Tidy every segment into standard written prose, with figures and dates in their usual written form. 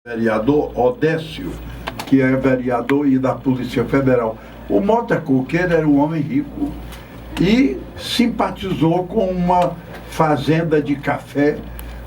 Vereador Odécio, que é vereador e da Polícia Federal. O Mota Coqueiro era um homem rico e simpatizou com uma fazenda de café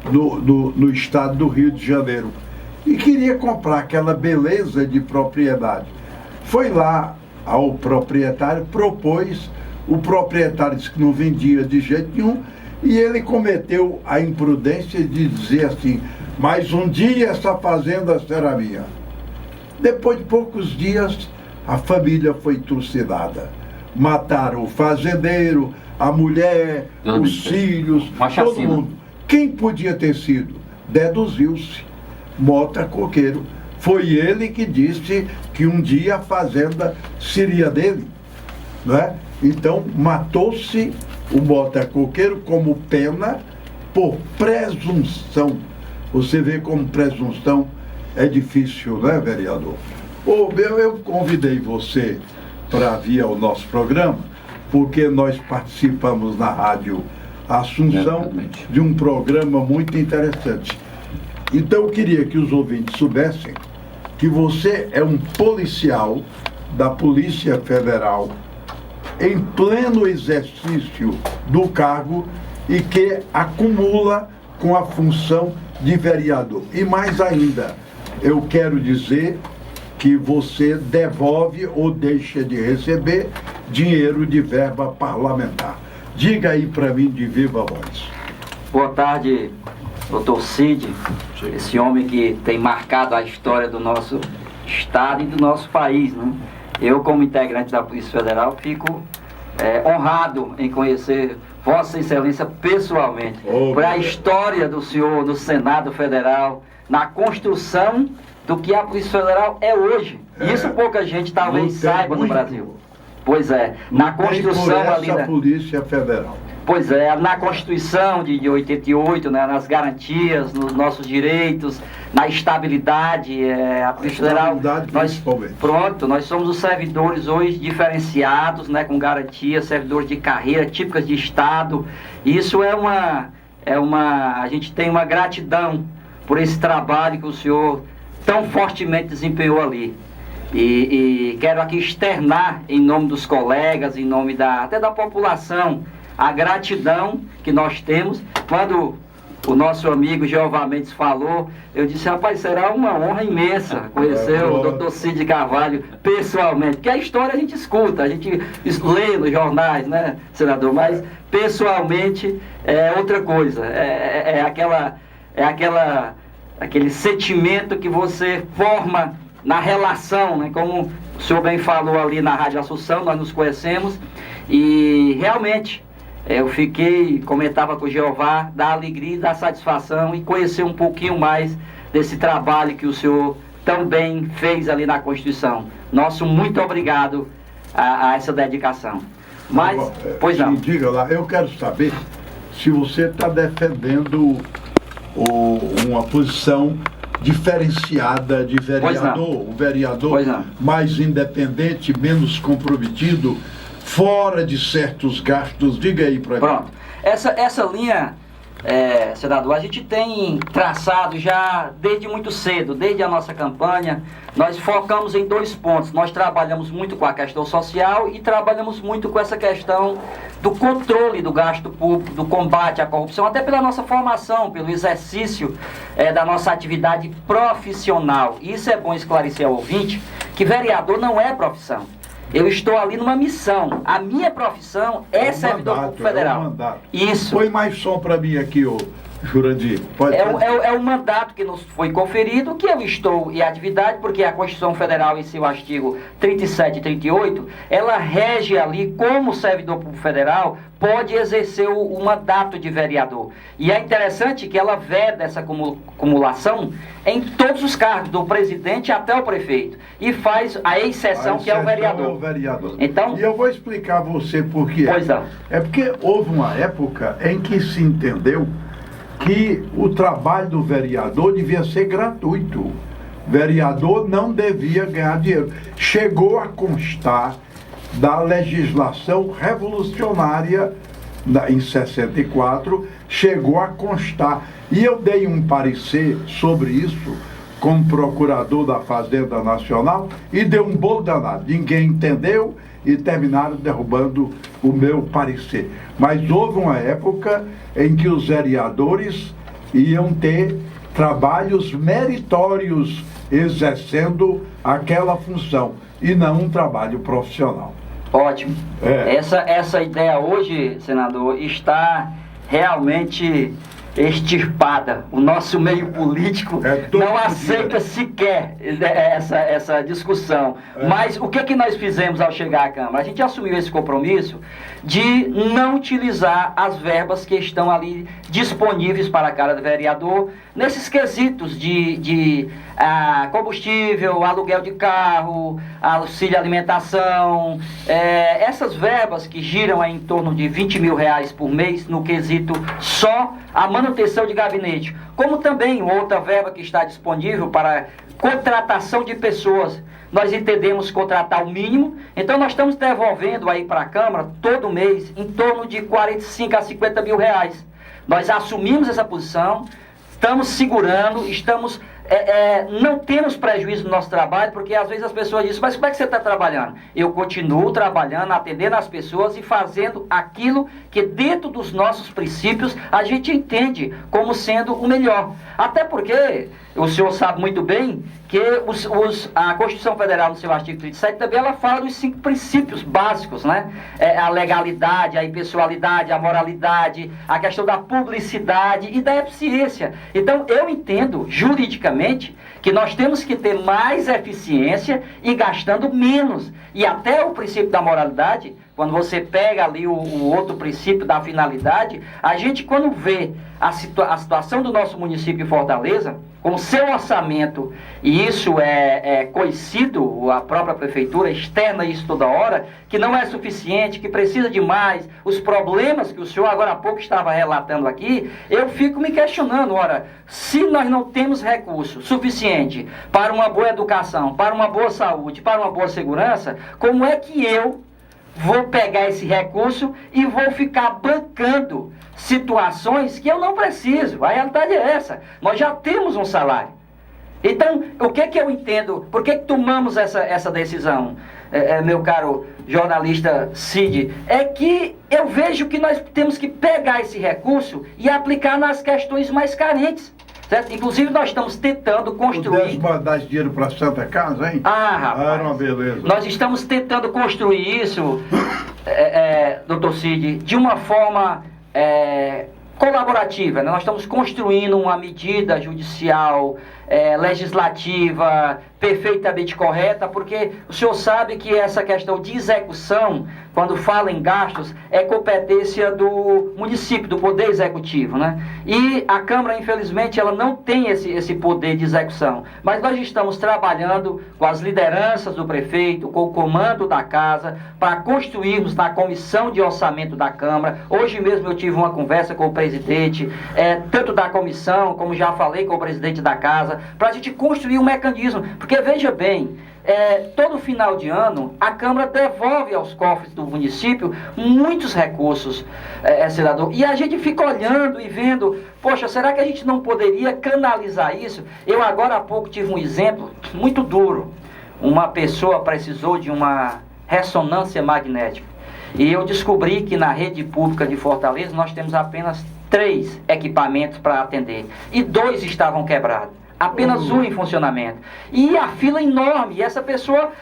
no estado do Rio de Janeiro e queria comprar aquela beleza de propriedade. Foi lá ao proprietário, propôs, o proprietário disse que não vendia de jeito nenhum e ele cometeu a imprudência de dizer assim: mas um dia essa fazenda será minha. Depois de poucos dias, a família foi trucidada. Mataram o fazendeiro, a mulher, os filhos, todo mundo. Quem podia ter sido? Deduziu-se Mota Coqueiro. Foi ele que disse que um dia a fazenda seria dele, não é? Então, matou-se o Mota Coqueiro como pena por presunção. Você vê como presunção é difícil, né, vereador? Eu convidei você para vir ao nosso programa, porque nós participamos na Rádio Assunção de um programa muito interessante. Então, eu queria que os ouvintes soubessem que você é um policial da Polícia Federal em pleno exercício do cargo e que acumula com a função de vereador. E mais ainda, eu quero dizer que você devolve ou deixa de receber dinheiro de verba parlamentar. Diga aí para mim de viva voz. Boa tarde, doutor Cid, esse homem que tem marcado a história do nosso estado e do nosso país, né? Eu, como integrante da Polícia Federal, fico honrado em conhecer Vossa Excelência pessoalmente, por a história do senhor no Senado Federal, na construção do que a Polícia Federal é hoje. Isso pouca gente talvez saiba no Brasil. Pois é, na construção ali da Polícia Federal. Pois é, na Constituição de 88, né, nas garantias, nos nossos direitos, na estabilidade, a Polícia Federal, nós somos os servidores hoje diferenciados, né, com garantias, servidores de carreira, típicas de Estado. Isso a gente tem uma gratidão por esse trabalho que o senhor tão fortemente desempenhou ali. E quero aqui externar, em nome dos colegas, em nome até da população, a gratidão que nós temos. Quando o nosso amigo Jeová Mendes falou, eu disse: rapaz, será uma honra imensa conhecer o doutor Cid Carvalho pessoalmente, porque a história a gente escuta, a gente lê nos jornais, né, senador, mas pessoalmente é outra coisa, aquele sentimento que você forma na relação, né, como o senhor bem falou ali na Rádio Assunção, nós nos conhecemos e realmente eu comentava com o Jeová, da alegria e da satisfação e conhecer um pouquinho mais desse trabalho que o senhor tão bem fez ali na Constituição. Nosso muito obrigado a essa dedicação. Mas, pois não. Diga lá, eu quero saber se você está defendendo uma posição diferenciada de vereador, um vereador mais independente, menos comprometido, fora de certos gastos. Diga aí para mim. Pronto. Essa linha, senador, a gente tem traçado já desde muito cedo, desde a nossa campanha. Nós focamos em 2 pontos. Nós trabalhamos muito com a questão social e trabalhamos muito com essa questão do controle do gasto público, do combate à corrupção, até pela nossa formação, pelo exercício da nossa atividade profissional. E isso é bom esclarecer ao ouvinte, que vereador não é profissão. Eu estou ali numa missão. A minha profissão é servidor público federal. Mandato. Isso. Põe mais som para mim aqui, Jurandir. É o mandato que nos foi conferido, que eu estou em atividade, porque a Constituição Federal, em seu artigo 37 e 38, ela rege ali como o servidor público federal pode exercer o mandato de vereador. E é interessante que ela veda essa acumulação em todos os cargos, do presidente até o prefeito, e faz a exceção que é o vereador. Então, e eu vou explicar a você por quê. Pois não. É porque houve uma época em que se entendeu que o trabalho do vereador devia ser gratuito. O vereador não devia ganhar dinheiro. Chegou a constar da legislação revolucionária em 64, chegou a constar. E eu dei um parecer sobre isso como procurador da Fazenda Nacional e deu um bolo danado. Ninguém entendeu e terminaram derrubando o meu parecer. Mas houve uma época em que os vereadores iam ter trabalhos meritórios exercendo aquela função e não um trabalho profissional. Ótimo. Essa ideia hoje, senador, está realmente extirpada. O nosso meio político não aceita sequer essa discussão. Mas o que nós fizemos ao chegar à Câmara? A gente assumiu esse compromisso de não utilizar as verbas que estão ali disponíveis para cada vereador nesses quesitos de combustível, aluguel de carro, auxílio alimentação, essas verbas que giram em torno de 20 mil reais por mês no quesito só a manutenção de gabinete, como também outra verba que está disponível para contratação de pessoas. Nós entendemos contratar o mínimo, então nós estamos devolvendo aí para a Câmara todo mês em torno de 45 a 50 mil reais. Nós assumimos essa posição, estamos segurando, não temos prejuízo no nosso trabalho, porque às vezes as pessoas dizem, mas como é que você está trabalhando? Eu continuo trabalhando, atendendo as pessoas e fazendo aquilo que dentro dos nossos princípios a gente entende como sendo o melhor. Até porque o senhor sabe muito bem que a Constituição Federal, no seu artigo 37, também ela fala dos 5 princípios básicos, né? A legalidade, a impessoalidade, a moralidade, a questão da publicidade e da eficiência. Então, eu entendo, juridicamente, que nós temos que ter mais eficiência e gastando menos. E até o princípio da moralidade, quando você pega ali o outro princípio da finalidade, a gente quando vê a situação do nosso município de Fortaleza, com seu orçamento, e isso é conhecido, a própria prefeitura externa isso toda hora, que não é suficiente, que precisa de mais, os problemas que o senhor agora há pouco estava relatando aqui, eu fico me questionando, ora, se nós não temos recurso suficiente para uma boa educação, para uma boa saúde, para uma boa segurança, como é que eu vou pegar esse recurso e vou ficar bancando situações que eu não preciso? A realidade é essa. Nós já temos um salário. Então, o que eu entendo? Por que tomamos essa decisão, meu caro jornalista Cid? É que eu vejo que nós temos que pegar esse recurso e aplicar nas questões mais carentes. Certo? Inclusive, nós estamos tentando construir... Pudesse mandar esse dinheiro para a Santa Casa, hein? Rapaz. Era uma beleza. Nós estamos tentando construir isso, doutor Cid, de uma forma colaborativa, né? Nós estamos construindo uma medida judicial, legislativa, perfeitamente correta, porque o senhor sabe que essa questão de execução, quando fala em gastos, é competência do município, do Poder Executivo, né? E a Câmara, infelizmente, ela não tem esse poder de execução. Mas nós estamos trabalhando com as lideranças do prefeito, com o comando da casa, para construirmos na comissão de orçamento da Câmara. Hoje mesmo eu tive uma conversa com o presidente, tanto da comissão, como já falei com o presidente da casa, para a gente construir um mecanismo. Porque, veja bem, todo final de ano, a Câmara devolve aos cofres do município muitos recursos, senador. E a gente fica olhando e vendo, poxa, será que a gente não poderia canalizar isso? Eu agora há pouco tive um exemplo muito duro. Uma pessoa precisou de uma ressonância magnética. E eu descobri que na rede pública de Fortaleza nós temos apenas 3 equipamentos para atender. E 2 estavam quebrados. Apenas um em funcionamento. E a fila enorme. E essa pessoa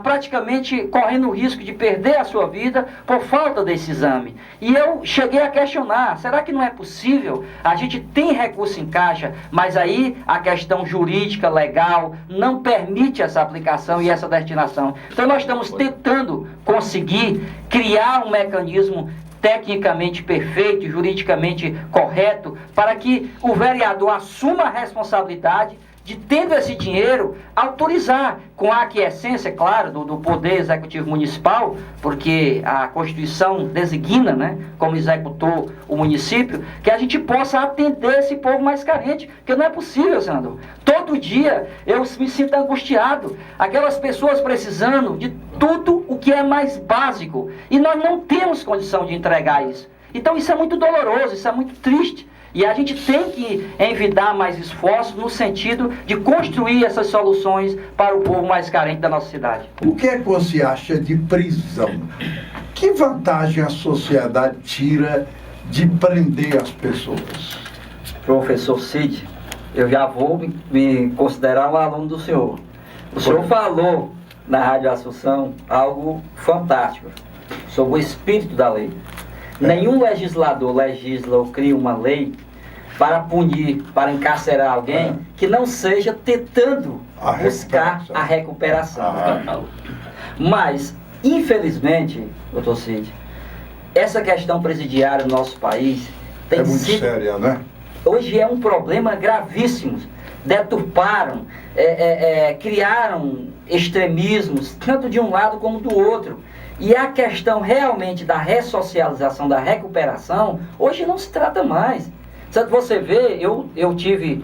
praticamente correndo o risco de perder a sua vida por falta desse exame. E eu cheguei a questionar, será que não é possível? A gente tem recurso em caixa, mas aí a questão jurídica, legal, não permite essa aplicação e essa destinação. Então nós estamos tentando conseguir criar um mecanismo tecnicamente perfeito, juridicamente correto, para que o vereador assuma a responsabilidade de, tendo esse dinheiro, autorizar, com a aquiescência, claro, do Poder Executivo Municipal, porque a Constituição designa, né, como executor o município, que a gente possa atender esse povo mais carente, porque não é possível, senador. Todo dia eu me sinto angustiado, aquelas pessoas precisando de tudo o que é mais básico, e nós não temos condição de entregar isso. Então isso é muito doloroso, isso é muito triste. E a gente tem que envidar mais esforços no sentido de construir essas soluções para o povo mais carente da nossa cidade. O que é que você acha de prisão? Que vantagem a sociedade tira de prender as pessoas? Professor Cid, eu já vou me considerar um aluno do senhor. O senhor falou na Rádio Assunção algo fantástico sobre o espírito da lei. Nenhum legislador legisla ou cria uma lei para punir, para encarcerar alguém que não seja tentando buscar a recuperação. Mas, infelizmente, doutor Cid, essa questão presidiária no nosso país tem muito séria, né? Hoje é um problema gravíssimo. Deturparam, criaram extremismos, tanto de um lado como do outro. E a questão realmente da ressocialização, da recuperação, hoje não se trata mais. Você vê, eu tive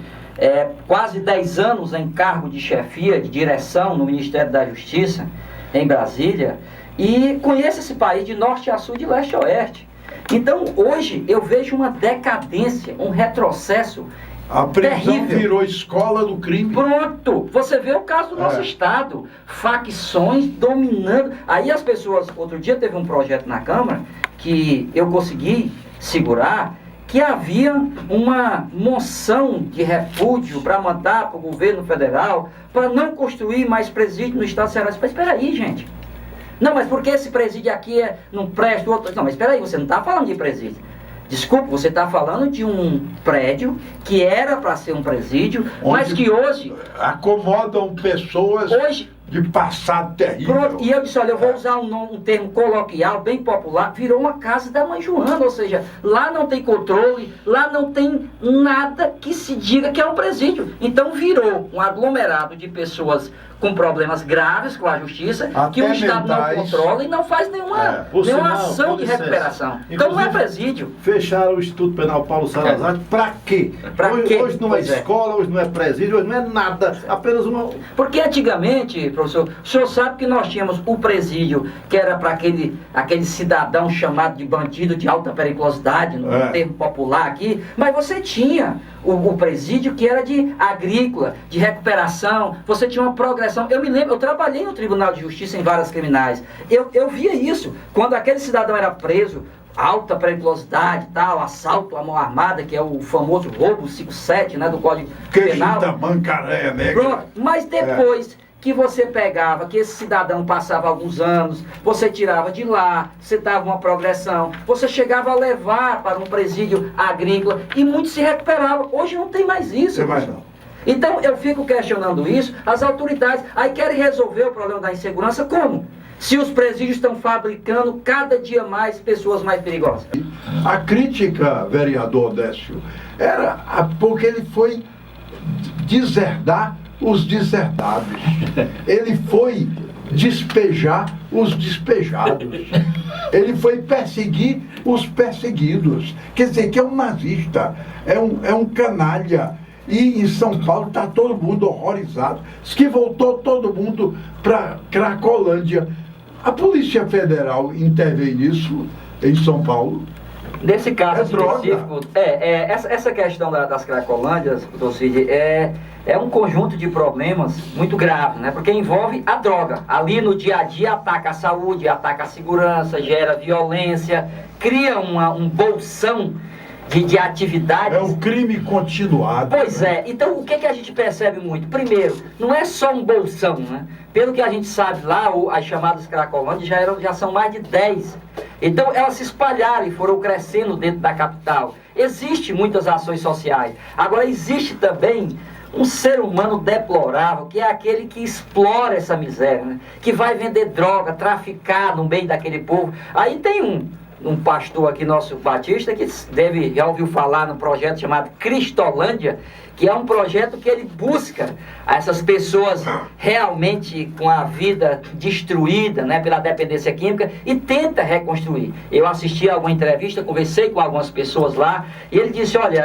quase 10 anos em cargo de chefia, de direção no Ministério da Justiça, em Brasília, e conheço esse país de norte a sul, de leste a oeste. Então, hoje, eu vejo uma decadência, um retrocesso a prisão terrível. Virou escola do crime. Pronto! Você vê o caso do nosso estado. Facções dominando. Aí as pessoas... Outro dia teve um projeto na Câmara que eu consegui segurar, que havia uma moção de repúdio para mandar para o governo federal para não construir mais presídio no estado do Ceará. Mas espera aí, gente. Não, mas porque esse presídio aqui não presta, o outro... Não, mas espera aí, você não está falando de presídio. Desculpe, você está falando de um prédio que era para ser um presídio, mas que hoje... Acomodam pessoas de passado terrível. Pronto, e eu disse, olha, eu vou usar um termo coloquial, bem popular, virou uma casa da mãe Joana, ou seja, lá não tem controle, lá não tem nada que se diga que é um presídio. Então virou um aglomerado de pessoas com problemas graves com a justiça, que o Estado não controla e não faz nenhuma ação de recuperação. Então não é presídio. Fecharam o Instituto Penal Paulo Salazar, para quê? Hoje não é escola, hoje não é presídio, hoje não é nada, apenas uma... Porque antigamente, professor, o senhor sabe que nós tínhamos o presídio, que era para aquele cidadão chamado de bandido de alta periculosidade, no termo popular aqui, mas você tinha o presídio que era de agrícola, de recuperação, você tinha uma progressão. Eu me lembro, eu trabalhei no Tribunal de Justiça em várias criminais, eu via isso, quando aquele cidadão era preso, alta periculosidade, tal, assalto à mão armada, que é o famoso roubo 57, né, do Código Penal. Mancaréia, né? Pronto, mas depois que você pegava, que esse cidadão passava alguns anos, você tirava de lá, você dava uma progressão, você chegava a levar para um presídio agrícola e muitos se recuperavam. Hoje não tem mais isso. Não tem mais não. Então eu fico questionando isso, as autoridades aí querem resolver o problema da insegurança como? Se os presídios estão fabricando cada dia mais pessoas mais perigosas. A crítica, vereador Décio, era porque ele foi deserdar os deserdados. Ele foi despejar os despejados. Ele foi perseguir os perseguidos. Quer dizer, que é um nazista, é um canalha. E em São Paulo está todo mundo horrorizado. Diz que voltou todo mundo para Cracolândia. A Polícia Federal intervém nisso em São Paulo? Nesse caso específico, essa questão das Cracolândias, doutor Cid, é um conjunto de problemas muito graves, né? Porque envolve a droga. Ali no dia a dia ataca a saúde, ataca a segurança, gera violência, cria um bolsão de atividades. É um crime continuado. Pois é. Então, o que a gente percebe muito? Primeiro, não é só um bolsão, né? Pelo que a gente sabe lá, as chamadas Cracolândias já são mais de 10. Então, elas se espalharam e foram crescendo dentro da capital. Existem muitas ações sociais. Agora, existe também um ser humano deplorável, que é aquele que explora essa miséria, né? Que vai vender droga, traficar no meio daquele povo. Aí tem um pastor aqui, nosso Batista, que já ouviu falar no projeto chamado Cristolândia, que é um projeto que ele busca essas pessoas realmente com a vida destruída, né, pela dependência química, e tenta reconstruir. Eu assisti a alguma entrevista, conversei com algumas pessoas lá, e ele disse, olha,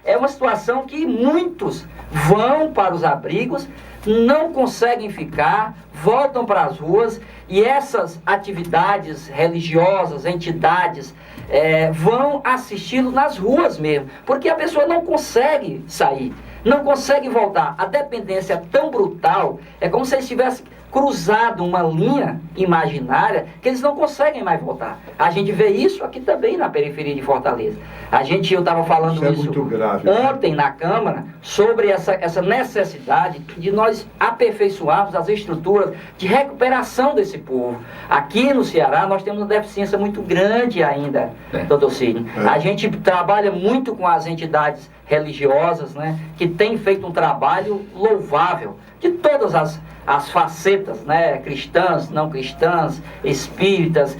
é uma situação que muitos vão para os abrigos, não conseguem ficar, voltam para as ruas e essas atividades religiosas, entidades, vão assisti-lo nas ruas mesmo, porque a pessoa não consegue sair, não consegue voltar. A dependência é tão brutal, é como se eles tivessem cruzado uma linha imaginária que eles não conseguem mais voltar. A gente vê isso aqui também na periferia de Fortaleza. Eu estava falando isso muito grave, ontem na Câmara, sobre essa necessidade de nós aperfeiçoarmos as estruturas de recuperação desse povo. Aqui no Ceará nós temos uma deficiência muito grande ainda, doutor Sidney. A gente trabalha muito com as entidades religiosas, né, que têm feito um trabalho louvável, de todas as facetas, né, cristãs, não cristãs, espíritas,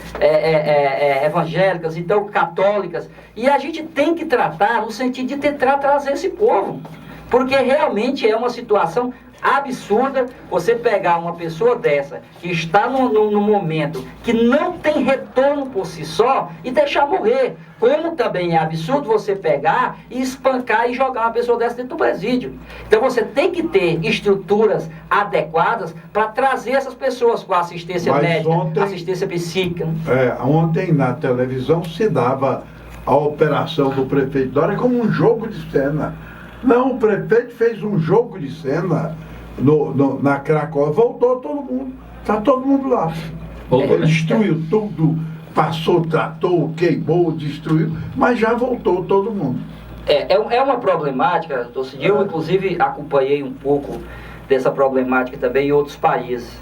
evangélicas, então católicas, e a gente tem que tratar no sentido de tentar trazer esse povo, porque realmente é uma situação absurda você pegar uma pessoa dessa, que está no momento que não tem retorno por si só, e deixar morrer. Como também é absurdo você pegar e espancar e jogar uma pessoa dessa dentro do presídio. Então você tem que ter estruturas adequadas para trazer essas pessoas com assistência médica, assistência psíquica. Ontem na televisão se dava a operação do prefeito Dória como um jogo de cena. Não, o prefeito fez um jogo de cena na Cracóvia, voltou todo mundo, está todo mundo lá. Ele destruiu tudo, passou, tratou, queimou, destruiu, mas já voltou todo mundo. É uma problemática, doutor Sidney, eu inclusive acompanhei um pouco dessa problemática também em outros países.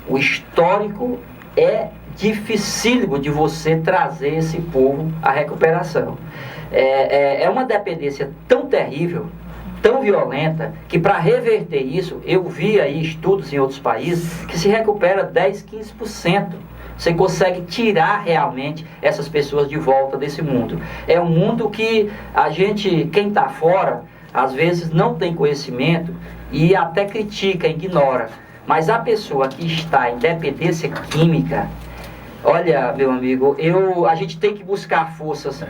O histórico é dificílimo de você trazer esse povo à recuperação. É uma dependência tão terrível, tão violenta, que para reverter isso, eu vi aí estudos em outros países que se recupera 10, 15%. Você consegue tirar realmente essas pessoas de volta desse mundo. É um mundo que a gente, quem está fora, às vezes não tem conhecimento e até critica, ignora. Mas a pessoa que está em dependência química, olha, meu amigo, a gente tem que buscar forças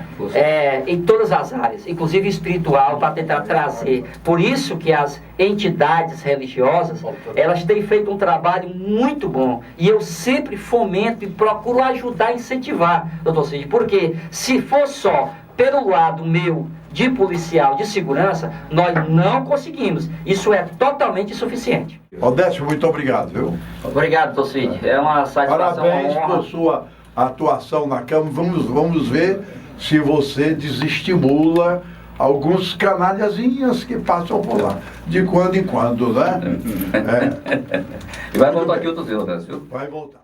em todas as áreas, inclusive espiritual, para tentar trazer. Por isso que as entidades religiosas, elas têm feito um trabalho muito bom. E eu sempre fomento e procuro ajudar, incentivar, doutor Sidney, porque se for só pelo lado meu, de policial, de segurança, nós não conseguimos. Isso é totalmente insuficiente. Odécio, muito obrigado, viu? Obrigado, doutor Sidney. É uma satisfação. Parabéns por sua atuação na Câmara. Vamos ver se você desestimula alguns canalhazinhas que passam por lá, de quando em quando, né? E vai voltar aqui outras vezes, Odécio. Vai voltar.